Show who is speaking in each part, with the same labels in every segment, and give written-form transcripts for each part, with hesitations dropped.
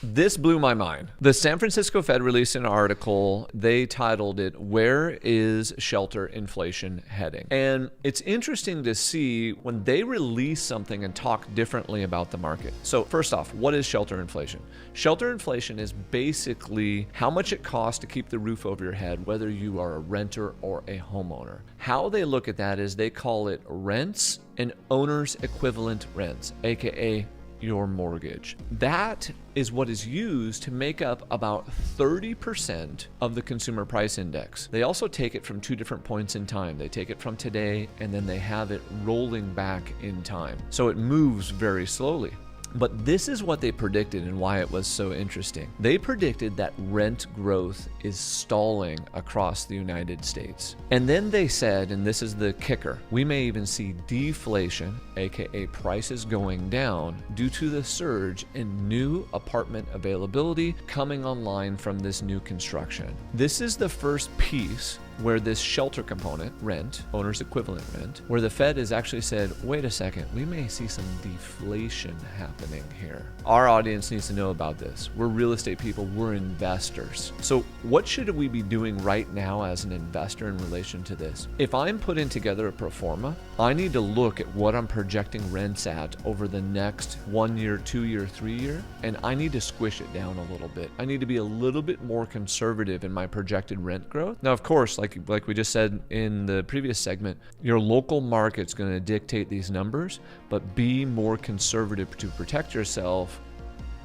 Speaker 1: This blew my mind. The San Francisco Fed released an article. They titled it, "Where is Shelter Inflation Heading?" And it's interesting to see when they release something and talk differently about the market. So first off, what is shelter inflation? Shelter inflation is basically how much it costs to keep the roof over your head, whether you are a renter or a homeowner. How they look at that is they call it rents and owner's equivalent rents, aka your mortgage. That is what is used to make up about 30% of the consumer price index. They also take it from two different points in time. They take it from today and then they have it rolling back in time. So it moves very slowly. But this is what they predicted and why it was so interesting. They predicted that rent growth is stalling across the United States. And then they said, and this is the kicker, we may even see deflation, aka prices going down, due to the surge in new apartment availability coming online from this new construction. This is the first piece where this shelter component, rent, owner's equivalent rent, where the Fed has actually said, wait a second, we may see some deflation happening here. Our audience needs to know about this. We're real estate people, we're investors. So what should we be doing right now as an investor in relation to this? If I'm putting together a pro forma, I need to look at what I'm projecting rents at over the next 1 year, 2 year, 3 year, and I need to squish it down a little bit. I need to be a little bit more conservative in my projected rent growth. Now, of course, like we just said in the previous segment, your local market's going to dictate these numbers, but be more conservative to protect yourself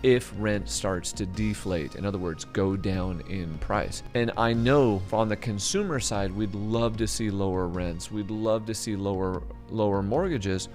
Speaker 1: if rent starts to deflate. In other words, go down in price. And I know on the consumer side, we'd love to see lower rents. We'd love to see lower mortgages.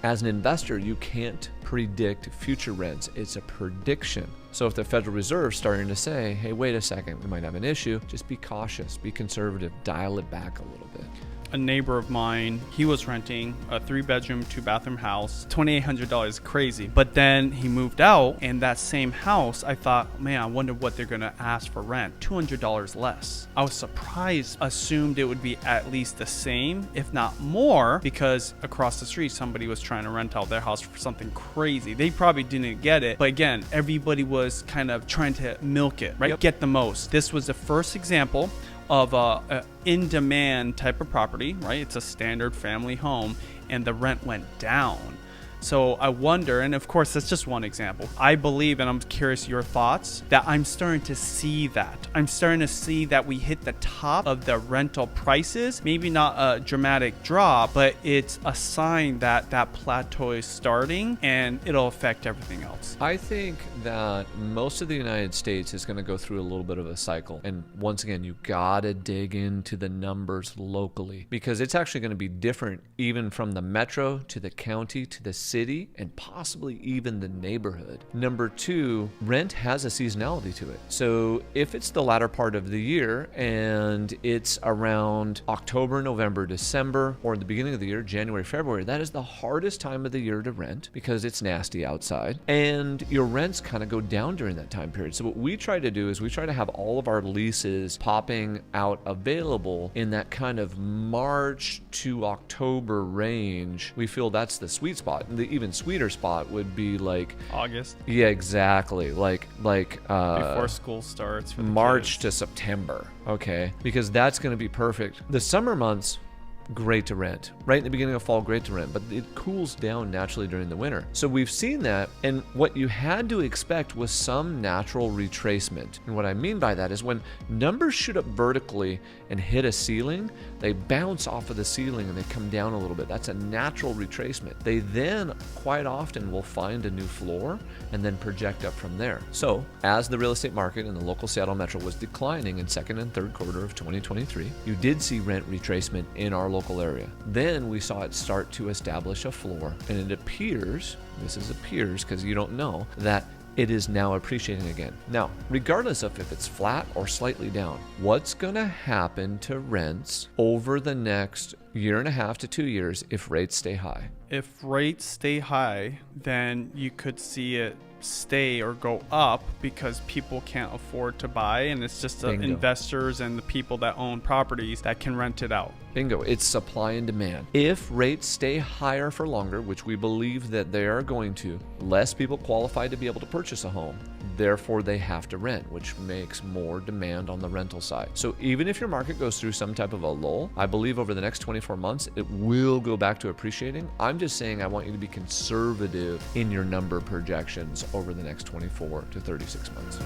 Speaker 1: As an investor, you can't predict future rents. It's a prediction. So if the Federal Reserve is starting to say, hey, wait a second, we might have an issue, just be cautious, be conservative, dial it back a little bit.
Speaker 2: A neighbor of mine, he was renting a 3-bedroom, 2-bathroom house, $2,800, crazy. But then he moved out, and that same house, I thought, man, I wonder what they're gonna ask for rent, $200 less. I was surprised, assumed it would be at least the same, if not more, because across the street, somebody was trying to rent out their house for something crazy. They probably didn't get it, but again, everybody was kind of trying to milk it, right? Yep. Get the most. This was the first example of a in-demand type of property, right? It's a standard family home, and the rent went down. So I wonder, and of course, that's just one example. I believe, and I'm curious your thoughts, that I'm starting to see that. I'm starting to see that we hit the top of the rental prices. Maybe not a dramatic drop, but it's a sign that that plateau is starting and it'll affect everything else.
Speaker 1: I think that most of the United States is going to go through a little bit of a cycle. And once again, you got to dig into the numbers locally because it's actually going to be different even from the metro to the county to the city and possibly even the neighborhood. Number two, rent has a seasonality to it. So if it's the latter part of the year and it's around October, November, December, or the beginning of the year, January, February, that is the hardest time of the year to rent because it's nasty outside and your rents kind of go down during that time period. So what we try to do is we try to have all of our leases popping out available in that kind of March to October range. We feel that's the sweet spot. The even sweeter spot would be like
Speaker 2: August.
Speaker 1: Yeah, exactly. Like
Speaker 2: before school starts for the
Speaker 1: March
Speaker 2: kids.
Speaker 1: to September. Okay, because that's going to be perfect. The summer months, great to rent. Right in the beginning of fall, great to rent, but it cools down naturally during the winter. So we've seen that, and what you had to expect was some natural retracement. And what I mean by that is when numbers shoot up vertically and hit a ceiling, they bounce off of the ceiling and they come down a little bit. That's a natural retracement. They then quite often will find a new floor and then project up from there. So as the real estate market in the local Seattle metro was declining in second and third quarter of 2023, you did see rent retracement in our local area. Then we saw it start to establish a floor, and it appears, this is appears because you don't know, that it is now appreciating again. Now, regardless of if it's flat or slightly down, what's going to happen to rents over the next year and a half to 2 years if rates stay high.
Speaker 2: If rates stay high, then you could see it stay or go up because people can't afford to buy, and it's just the investors and the people that own properties that can rent it out.
Speaker 1: Bingo. It's supply and demand. If rates stay higher for longer, which we believe that they are going to, less people qualify to be able to purchase a home. Therefore, they have to rent, which makes more demand on the rental side. So even if your market goes through some type of a lull, I believe over the next 24 months, it will go back to appreciating. I'm just saying I want you to be conservative in your number projections over the next 24 to 36 months.